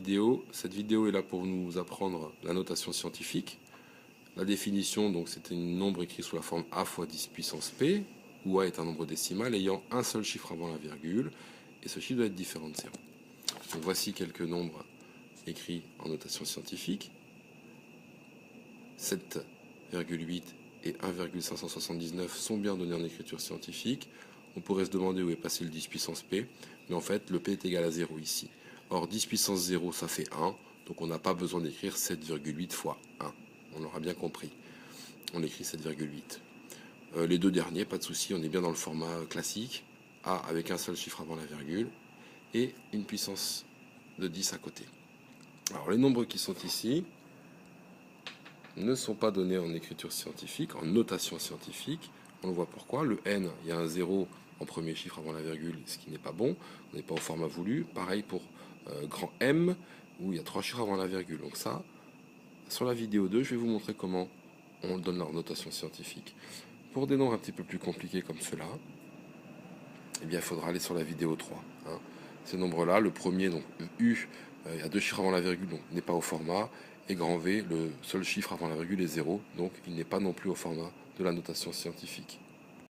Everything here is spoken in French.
vidéo. Cette vidéo est là pour nous apprendre la notation scientifique. La définition, donc, c'est un nombre écrit sous la forme a fois 10 puissance p, où a est un nombre décimal ayant un seul chiffre avant la virgule, et ce chiffre doit être différent de 0. Donc voici quelques nombres écrits en notation scientifique. 7,8 et 1,579 sont bien donnés en écriture scientifique. On pourrait se demander où est passé le 10 puissance p, mais en fait le p est égal à 0 ici. Or 10 puissance 0 ça fait 1, donc on n'a pas besoin d'écrire 7,8 fois 1. On l'aura bien compris. On écrit 7,8. Les deux derniers, pas de souci, on est bien dans le format classique. A avec un seul chiffre avant la virgule et une puissance de 10 à côté. Alors les nombres qui sont ici ne sont pas donnés en écriture scientifique, en notation scientifique. On le voit pourquoi. Le n, il y a un 0 en premier chiffre avant la virgule, ce qui n'est pas bon. On n'est pas au format voulu. Pareil pour grand M, où il y a 3 chiffres avant la virgule. Donc ça, sur la vidéo 2, je vais vous montrer comment on donne leur notation scientifique. Pour des nombres un petit peu plus compliqués comme cela, eh bien, il faudra aller sur la vidéo 3. Ces nombres-là, le premier, donc U, il y a 2 chiffres avant la virgule, donc n'est pas au format. Et grand V, le seul chiffre avant la virgule est 0, donc il n'est pas non plus au format de la notation scientifique.